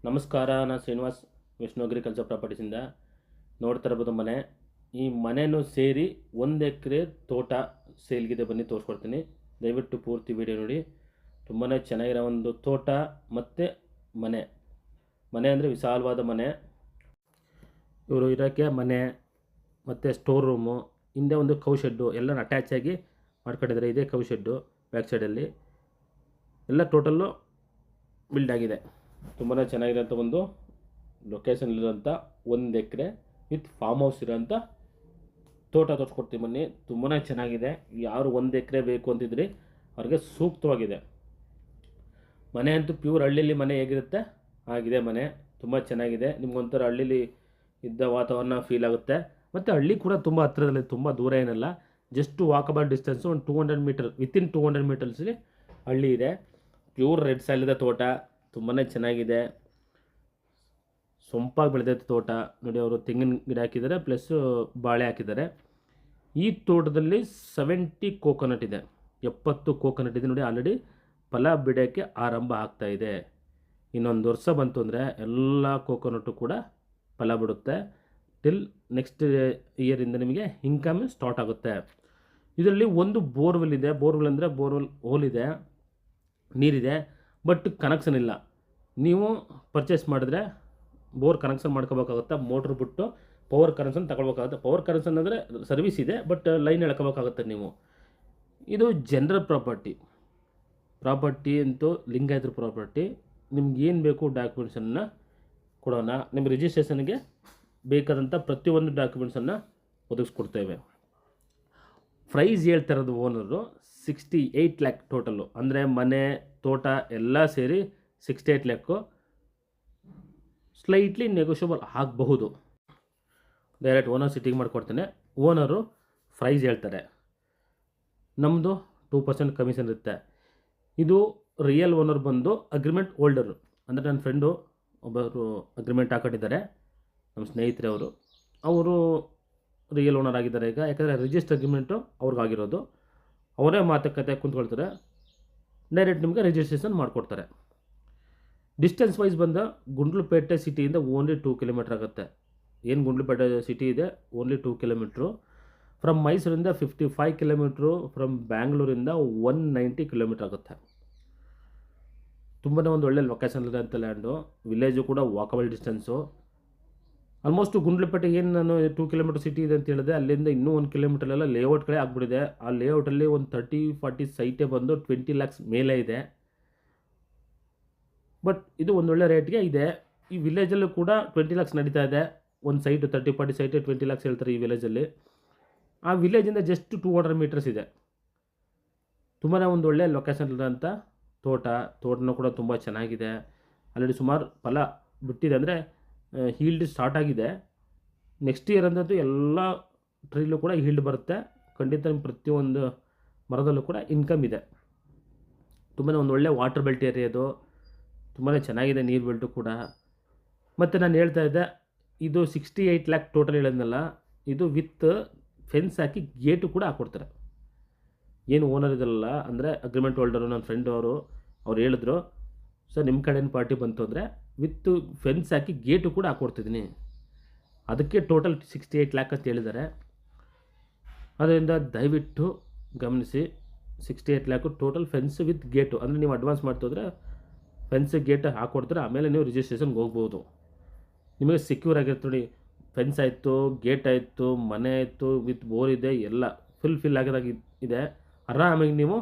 ನಮಸ್ಕಾರ, ನಾನು ಶ್ರೀನಿವಾಸ್, ವಿಷ್ಣು ಅಗ್ರಿಕಲ್ಚರ್ ಪ್ರಾಪರ್ಟೀಸಿಂದ. ನೋಡ್ತಾ ಇರ್ಬೋದು ಮನೆ. ಈ ಮನೆಯೂ ಸೇರಿ 1 ಎಕರೆ ತೋಟ ಸೇಲ್ಗಿದೆ. ಬನ್ನಿ ತೋರಿಸ್ಕೊಡ್ತೀನಿ. ದಯವಿಟ್ಟು ಪೂರ್ತಿ ವಿಡಿಯೋ ನೋಡಿ. ತುಂಬಾ ಚೆನ್ನಾಗಿರೋ ಒಂದು ತೋಟ ಮತ್ತು ಮನೆ. ಮನೆ ಅಂದರೆ ವಿಶಾಲವಾದ ಮನೆ. ಇವರು ಇರೋಕ್ಕೆ ಮನೆ ಮತ್ತು ಸ್ಟೋರ್ ರೂಮು, ಹಿಂದೆ ಒಂದು ಕೌ ಶೆಡ್ಡು ಎಲ್ಲ ಅಟ್ಯಾಚ್ ಆಗಿ ಮಾಡ್ಕೊಂಡಿದ್ದಾರೆ. ಇದೇ ಕೌ ಶೆಡ್ಡು ಬ್ಯಾಕ್ ಸೈಡಲ್ಲಿ ಎಲ್ಲ ಟೋಟಲ್ಲು ಬಿಲ್ಡ್ ಆಗಿದೆ. ತುಂಬಾ ಚೆನ್ನಾಗಿರೋಂಥ ಒಂದು ಲೊಕೇಶನಲ್ಲಿರೋಂಥ 1 ಎಕರೆ ವಿತ್ ಫಾರ್ಮ್ ಹೌಸ್ ಇರೋಂಥ ತೋಟ ತೋರಿಸ್ಕೊಡ್ತೀವಿ ಬನ್ನಿ. ತುಂಬಾ ಚೆನ್ನಾಗಿದೆ. ಯಾರು 1 ಎಕರೆ ಬೇಕು ಅಂತಿದ್ರಿ ಅವ್ರಿಗೆ ಸೂಕ್ತವಾಗಿದೆ. ಮನೆ ಅಂತೂ ಪ್ಯೂರ್ ಹಳ್ಳಿಲಿ ಮನೆ ಹೇಗಿರುತ್ತೆ ಆಗಿದೆ ಮನೆ. ತುಂಬ ಚೆನ್ನಾಗಿದೆ. ನಿಮ್ಗೊಂಥರ ಹಳ್ಳಿಲಿ ಇದ್ದ ವಾತಾವರಣ ಫೀಲ್ ಆಗುತ್ತೆ. ಮತ್ತು ಹಳ್ಳಿ ಕೂಡ ತುಂಬ ಹತ್ತಿರದಲ್ಲಿ, ತುಂಬ ದೂರ ಏನಲ್ಲ, ಜಸ್ಟ್ ವಾಕಬಲ್ ಡಿಸ್ಟೆನ್ಸು. ಒಂದು 200 ಮೀಟರ್, ವಿತಿನ್ 200 ಮೀಟರ್ಸಲ್ಲಿ ಹಳ್ಳಿ ಇದೆ. ಪ್ಯೂರ್ ರೆಡ್ ಸಾಯಿಲ್ ಇದೆ ತೋಟ. ತುಂಬಾ ಚೆನ್ನಾಗಿದೆ. ಸೊಂಪಾಗಿ ಬೆಳೆದೈತೆ ತೋಟ ನೋಡಿ. ಅವರು ತೆಂಗಿನ ಗಿಡ ಹಾಕಿದ್ದಾರೆ, ಪ್ಲಸ್ ಬಾಳೆ ಹಾಕಿದ್ದಾರೆ. ಈ ತೋಟದಲ್ಲಿ 70 ಕೋಕೋನಟ್ ಇದೆ, 70 ಕೋಕೋನಟ್ ಇದೆ ನೋಡಿ. ಆಲ್ರೆಡಿ ಫಲ ಬಿಡೋಕ್ಕೆ ಆರಂಭ ಆಗ್ತಾಯಿದೆ. ಇನ್ನೊಂದು ವರ್ಷ ಬಂತು ಅಂದರೆ ಎಲ್ಲ ಕೋಕೋನಟ್ಟು ಕೂಡ ಫಲ ಬಿಡುತ್ತೆ. ಟಿಲ್ ನೆಕ್ಸ್ಟ್ ಇಯರಿಂದ ನಿಮಗೆ ಇನ್ಕಮ್ ಸ್ಟಾರ್ಟ್ ಆಗುತ್ತೆ. ಇದರಲ್ಲಿ ಒಂದು ಬೋರ್ವೆಲ್ ಇದೆ. ಬೋರ್ವೆಲ್ ಅಂದರೆ ಬೋರ್ವೆಲ್ ಹೋಲ್ ಇದೆ, ನೀರಿದೆ, ಬಟ್ ಕನೆಕ್ಷನ್ ಇಲ್ಲ. ನೀವು ಪರ್ಚೇಸ್ ಮಾಡಿದ್ರೆ ಬೋರ್ ಕನೆಕ್ಷನ್ ಮಾಡ್ಕೋಬೇಕಾಗುತ್ತೆ. ಮೋಟ್ರ್ ಬಿಟ್ಟು ಪವರ್ ಕನೆಕ್ಷನ್ ತಗೊಳ್ಬೇಕಾಗುತ್ತೆ. ಪವರ್ ಕನೆಕ್ಷನ್ ಅಂದರೆ ಸರ್ವಿಸ್ ಇದೆ, ಬಟ್ ಲೈನ್ ಎಳ್ಕೋಬೇಕಾಗುತ್ತೆ ನೀವು. ಇದು ಜನರಲ್ ಪ್ರಾಪರ್ಟಿ ಅಂತೂ ಲಿಂಗಾಯತರ ಪ್ರಾಪರ್ಟಿ. ನಿಮ್ಗೆ ಏನು ಬೇಕು ಡಾಕ್ಯುಮೆಂಟ್ಸನ್ನು ಕೊಡೋಣ. ನಿಮ್ಮ ರಿಜಿಸ್ಟ್ರೇಷನ್ಗೆ ಬೇಕಾದಂಥ ಪ್ರತಿಯೊಂದು ಡಾಕ್ಯುಮೆಂಟ್ಸನ್ನು ಒದಗಿಸ್ಕೊಡ್ತೇವೆ. ಪ್ರೈಸ್ ಹೇಳ್ತಾ ಇರೋದು ಓನರು 68 ಲ್ಯಾಕ್ ಟೋಟಲ್ಲು. ಅಂದರೆ ಮನೆ ತೋಟ ಎಲ್ಲ ಸೇರಿ 68 ಲ್ಯಾಕು. ಸ್ಲೈಟ್ಲಿ ನೆಗೋಷಿಯಬಲ್ ಆಗಬಹುದು. ಡೈರೆಕ್ಟ್ ಓನರ್ ಸಿಟ್ಟಿಂಗ್ ಮಾಡಿಕೊಡ್ತೇನೆ. ಓನರು ಪ್ರೈಸ್ ಹೇಳ್ತಾರೆ, ನಮ್ಮದು 2% ಕಮಿಷನ್ ಇರುತ್ತೆ. ಇದು ರಿಯಲ್ ಓನರ್ ಬಂದು ಅಗ್ರಿಮೆಂಟ್ ಹೋಲ್ಡರು. ಅಂದರೆ ನನ್ನ ಫ್ರೆಂಡು ಒಬ್ಬರು ಅಗ್ರಿಮೆಂಟ್ ಹಾಕೊಂಡಿದ್ದಾರೆ, ನಮ್ಮ ಸ್ನೇಹಿತರೆ ಅವರು ರಿಯಲ್ ಓನರ್ ಆಗಿದ್ದಾರೆ ಈಗ. ಯಾಕಂದರೆ ರಿಜಿಸ್ಟರ್ ಅಗ್ರಿಮೆಂಟು ಅವ್ರಿಗಾಗಿರೋದು. ಅವರೇ ಮಾತುಕತೆ ಕುಂತ್ಕೊಳ್ತಾರೆ, ಡೈರೆಕ್ಟ್ ನಿಮಗೆ ರಿಜಿಸ್ಟ್ರೇಷನ್ ಮಾಡಿಕೊಡ್ತಾರೆ. ಡಿಸ್ಟೆನ್ಸ್ ವೈಸ್ ಬಂದ ಗುಂಡ್ಲುಪೇಟೆ ಸಿಟಿಯಿಂದ ಓನ್ಲಿ 2 ಕಿಲೋಮೀಟ್ರ್ ಆಗುತ್ತೆ. ಏನು ಗುಂಡ್ಲುಪೇಟೆ ಸಿಟಿ ಇದೆ ಓನ್ಲಿ 2 ಕಿಲೋಮೀಟ್ರು. ಫ್ರಮ್ ಮೈಸೂರಿಂದ 55 ಕಿಲೋಮೀಟ್ರು. ಫ್ರಮ್ ಬ್ಯಾಂಗ್ಳೂರಿಂದ 190 ಕಿಲೋಮೀಟ್ರ್ ಆಗುತ್ತೆ. ತುಂಬಾ ಒಂದು ಒಳ್ಳೆ ಲೊಕೇಶನ್ ಇರೋಂಥ ಲ್ಯಾಂಡು. ವಿಲೇಜು ಕೂಡ ವಾಕಬಲ್ ಡಿಸ್ಟೆನ್ಸು. ಆಲ್ಮೋಸ್ಟ್ ಗುಂಡ್ಲುಪೇಟೆ ಏನು ನಾನು 2 ಕಿಲೋಮೀಟ್ರ್ ಸಿಟಿ ಇದೆ ಅಂತ ಹೇಳಿದೆ, ಅಲ್ಲಿಂದ ಇನ್ನೂ 1 ಕಿಲೋಮೀಟ್ರೆಲ್ಲ ಲೇಔಟ್ಗಳೇ ಆಗಿಬಿಟ್ಟಿದೆ. ಆ ಲೇಔಟಲ್ಲಿ ಒಂದು 30-40 ಸೈಟೇ ಬಂದು 20 ಲ್ಯಾಕ್ಸ್ ಮೇಲೆ ಇದೆ. ಬಟ್ ಇದು ಒಂದೊಳ್ಳೆ ರೇಟ್ಗೆ ಇದೆ. ಈ ವಿಲೇಜಲ್ಲೂ ಕೂಡ 20 ಲ್ಯಾಕ್ಸ್ ನಡೀತಾ ಇದೆ. ಒಂದು ಸೈಟು 30-40 ಸೈಟೇ 20 ಲ್ಯಾಕ್ಸ್ ಹೇಳ್ತಾರೆ ಈ ವಿಲೇಜಲ್ಲಿ. ಆ ವಿಲೇಜಿಂದ ಜಸ್ಟ್ 200 ಮೀಟರ್ಸ್ ಇದೆ. ತುಂಬಾ ಒಂದು ಒಳ್ಳೆ ಲೊಕೇಶನ್ ಇರೋಂಥ ತೋಟನೂ ಕೂಡ ತುಂಬ ಚೆನ್ನಾಗಿದೆ. ಆಲ್ರೆಡಿ ಸುಮಾರು ಫಲ ಬಿಟ್ಟಿದೆ, ಅಂದರೆ ಹೀಲ್ಡ್ ಸ್ಟಾರ್ಟ್ ಆಗಿದೆ. ನೆಕ್ಸ್ಟ್ ಇಯರ್ ಅಂತಂತೂ ಎಲ್ಲ ಟ್ರೀಲೂ ಕೂಡ ಹೀಲ್ಡ್ ಬರುತ್ತೆ. ಖಂಡಿತ ಪ್ರತಿಯೊಂದು ಮರದಲ್ಲೂ ಕೂಡ ಇನ್ಕಮ್ ಇದೆ. ತುಂಬಾ ಒಂದು ಒಳ್ಳೆ ವಾಟರ್ ಬೆಲ್ಟ್ ಏರಿಯಾ ಇದು. ತುಂಬಾ ಚೆನ್ನಾಗಿದೆ ನೀರು ಬೆಲ್ಟು ಕೂಡ. ಮತ್ತು ನಾನು ಹೇಳ್ತಾ ಇದ್ದೆ, ಇದು 68 ಲ್ಯಾಕ್ ಟೋಟಲ್ ಹೇಳಿದ್ನಲ್ಲ, ಇದು ವಿತ್ ಫೆನ್ಸ್ ಹಾಕಿ ಗೇಟು ಕೂಡ ಹಾಕ್ಕೊಡ್ತಾರೆ. ಏನು ಓನರ್ ಇದಲ್ಲ, ಅಂದರೆ ಅಗ್ರಿಮೆಂಟ್ ಹೋಲ್ಡರು ನನ್ನ ಫ್ರೆಂಡು ಅವ್ರು ಹೇಳಿದ್ರು, ಸರ್ ನಿಮ್ಮ ಕಡೆಯಿಂದ ಪಾರ್ಟಿ ಬಂತು ಅಂದರೆ ವಿತ್ ಫೆನ್ಸ್ ಹಾಕಿ ಗೇಟು ಕೂಡ ಹಾಕ್ಕೊಡ್ತಿದ್ದೀನಿ. ಅದಕ್ಕೆ ಟೋಟಲ್ 68 ಲ್ಯಾಕ್ ಅಂತ ಹೇಳಿದ್ದಾರೆ. ಅದರಿಂದ ದಯವಿಟ್ಟು ಗಮನಿಸಿ, 68 lakh total fence with gate. ಅಂದರೆ ನೀವು ಅಡ್ವಾನ್ಸ್ ಮಾಡ್ತಿದ್ರೆ ಫೆನ್ಸ್ ಗೇಟ್ ಹಾಕ್ಕೊಡ್ತಾರೆ, ಆಮೇಲೆ ನೀವು ರಿಜಿಸ್ಟ್ರೇಷನ್ಗೆ ಹೋಗ್ಬೋದು. ನಿಮಗೆ ಸೆಕ್ಯೂರ್ ಆಗಿರುತ್ತೆ ನೋಡಿ. ಫೆನ್ಸ್ ಆಯಿತು, ಗೇಟ್ ಆಯಿತು, ಮನೆ ಆಯಿತು, ವಿತ್ ಬೋರ್ ಇದೆ, ಎಲ್ಲ ಫಿಲ್ ಆಗಿದಾಗ ಇದೆ. ಆರಾಮಾಗಿ ನೀವು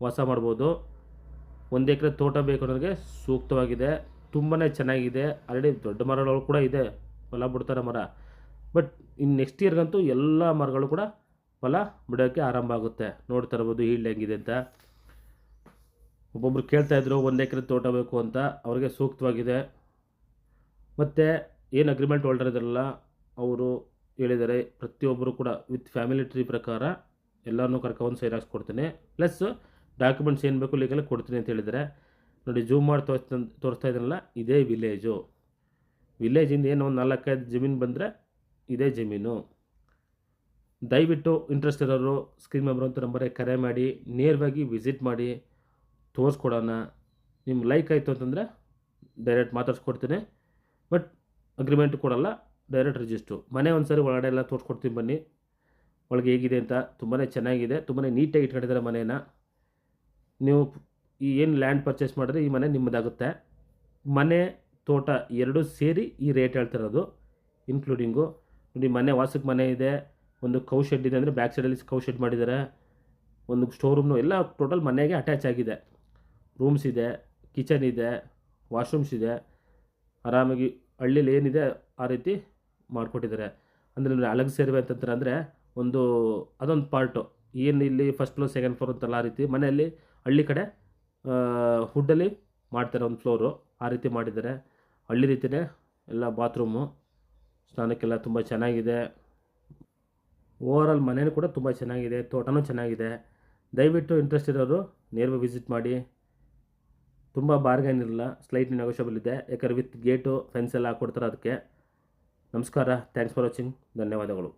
ವಾಸ ಮಾಡ್ಬೋದು. 1 ಎಕರೆ ತೋಟ ಬೇಕು ಅನ್ನೋರಿಗೆ ಸೂಕ್ತವಾಗಿದೆ. ತುಂಬಾ ಚೆನ್ನಾಗಿದೆ. ಆಲ್ರೆಡಿ ದೊಡ್ಡ ಮರಗಳು ಕೂಡ ಇದೆ, ಫಲ ಬಿಡ್ತಾರೆ ಮರ. ಬಟ್ ಇನ್ನು ನೆಕ್ಸ್ಟ್ ಇಯರ್ಗಂತೂ ಎಲ್ಲ ಮರಗಳು ಕೂಡ ಫಲ ಬಿಡೋಕ್ಕೆ ಆರಂಭ ಆಗುತ್ತೆ. ನೋಡ್ತಾ ಇರ್ಬೋದು ಹೀಲ್ಡ್ ಹೆಂಗಿದೆ ಅಂತ. ಒಬ್ಬೊಬ್ರು ಕೇಳ್ತಾಯಿದ್ರು 1 ಎಕರೆ ತೋಟ ಬೇಕು ಅಂತ, ಅವ್ರಿಗೆ ಸೂಕ್ತವಾಗಿದೆ. ಮತ್ತು ಏನು ಅಗ್ರಿಮೆಂಟ್ ಹೋಲ್ಡರ್ ಇದ್ದಾರಲ್ಲ ಅವರು ಹೇಳಿದ್ದಾರೆ, ಪ್ರತಿಯೊಬ್ಬರು ಕೂಡ ವಿತ್ ಫ್ಯಾಮಿಲಿ ಟ್ರೀ ಪ್ರಕಾರ ಎಲ್ಲನೂ ಕರ್ಕೊಂಡು ಸೈನ್ ಹಾಕ್ಸ್ಕೊಡ್ತೀನಿ, ಪ್ಲಸ್ ಡಾಕ್ಯುಮೆಂಟ್ಸ್ ಏನು ಬೇಕು ಲೀಗಲ್ ಕೊಡ್ತೀನಿ ಅಂತ ಹೇಳಿದ್ದಾರೆ. ನೋಡಿ ಜೂಮ್ ಮಾಡಿ ತೋರಿಸ್ತಾ ಇದ್ದೀನಲ್ಲ, ಇದೇ ವಿಲೇಜಿಂದ ಏನು ಒಂದು 4-5 ಜಮೀನು ಬಂದರೆ ಇದೇ ಜಮೀನು. ದಯವಿಟ್ಟು ಇಂಟ್ರೆಸ್ಟ್ ಇರೋರು ಸ್ಕ್ರೀನ್ ಮೇಲೆ ಬರುವಂಥ ನಂಬರಿಗೆ ಕರೆ ಮಾಡಿ, ನೇರವಾಗಿ ವಿಸಿಟ್ ಮಾಡಿ ತೋರಿಸ್ಕೊಡೋಣ. ನಿಮ್ಗೆ ಲೈಕ್ ಆಯಿತು ಅಂತಂದರೆ ಡೈರೆಕ್ಟ್ ಮಾತಾಡ್ಸ್ಕೊಡ್ತೀನಿ. ಬಟ್ ಅಗ್ರಿಮೆಂಟ್ ಕೊಡಲ್ಲ, ಡೈರೆಕ್ಟ್ ರಿಜಿಸ್ಟ್ರು. ಮನೆ ಒಂದು ಸಾರಿ ಒಳಗಡೆ ಎಲ್ಲ ತೋರಿಸ್ಕೊಡ್ತೀನಿ ಬನ್ನಿ, ಒಳಗೆ ಹೇಗಿದೆ ಅಂತ. ತುಂಬಾ ಚೆನ್ನಾಗಿದೆ, ತುಂಬಾ ನೀಟಾಗಿ ಇಟ್ಕೊಂಡಿದ್ದಾರೆ ಮನೇನ. ನೀವು ಈ ಏನು ಲ್ಯಾಂಡ್ ಪರ್ಚೇಸ್ ಮಾಡಿದ್ರೆ ಈ ಮನೆ ನಿಮ್ಮದಾಗುತ್ತೆ. ಮನೆ ತೋಟ ಎರಡೂ ಸೇರಿ ಈ ರೇಟ್ ಹೇಳ್ತಿರೋದು, ಇನ್ಕ್ಲೂಡಿಂಗು. ನೋಡಿ, ಮನೆ ವಾಸಕ್ಕೆ ಮನೆ ಇದೆ, ಒಂದು ಕೌ ಶೆಡ್ ಇದೆ, ಅಂದರೆ ಬ್ಯಾಕ್ ಸೈಡಲ್ಲಿ ಕೌ ಶೆಡ್ ಮಾಡಿದ್ದಾರೆ, ಒಂದು ಸ್ಟೋರ್ ರೂಮ್ನು ಎಲ್ಲ ಟೋಟಲ್ ಮನೆಗೆ ಅಟ್ಯಾಚ್ ಆಗಿದೆ. ರೂಮ್ಸ್ ಇದೆ, ಕಿಚನ್ ಇದೆ, ವಾಶ್ರೂಮ್ಸ್ ಇದೆ. ಆರಾಮಾಗಿ ಹಳ್ಳಿಲಿ ಏನಿದೆ ಆ ರೀತಿ ಮಾಡಿಕೊಟ್ಟಿದ್ದಾರೆ. ಅಂದರೆ ಅಲಗ್ ಸೇರಿವೆ ಅಂತಂತಾರೆ, ಅಂದರೆ ಒಂದು ಅದೊಂದು ಪಾರ್ಟು. ಏನು ಇಲ್ಲಿ ಫಸ್ಟ್ ಫ್ಲೋರ್ ಸೆಕೆಂಡ್ ಫ್ಲೋರ್ ಅಂತಲ್ಲ, ಆ ರೀತಿ ಮನೆಯಲ್ಲಿ ಹಳ್ಳಿ ಕಡೆ ಹುಡ್ಡಲ್ಲಿ ಮಾಡ್ತಾರೆ ಒಂದು ಫ್ಲೋರು, ಆ ರೀತಿ ಮಾಡಿದ್ದಾರೆ. ಹಳ್ಳಿ ರೀತಿಯೇ ಎಲ್ಲ ಬಾತ್ರೂಮು, ಸ್ನಾನಕ್ಕೆಲ್ಲ ತುಂಬ ಚೆನ್ನಾಗಿದೆ. ಓವರಾಲ್ ಮನೇನೂ ಕೂಡ ತುಂಬ ಚೆನ್ನಾಗಿದೆ, ತೋಟನೂ ಚೆನ್ನಾಗಿದೆ. ದಯವಿಟ್ಟು ಇಂಟ್ರೆಸ್ಟ್ ಇರೋರು ನೇರವಾಗಿ ವಿಸಿಟ್ ಮಾಡಿ. ತುಂಬ ಬಾರ್ಗೇನ್ ಇರಲ್ಲ, ಸ್ಲೈಟ್ಲಿ ನೆಗೋಷಿಯಬಲ್ ಇದೆ. ಯಾಕಂದರೆ ವಿತ್ ಗೇಟು ಫೆನ್ಸ್ ಎಲ್ಲ ಹಾಕ್ಕೊಡ್ತಾರೆ ಅದಕ್ಕೆ. ನಮಸ್ಕಾರ, ಥ್ಯಾಂಕ್ಸ್ ಫಾರ್ ವಾಚಿಂಗ್, ಧನ್ಯವಾದಗಳು.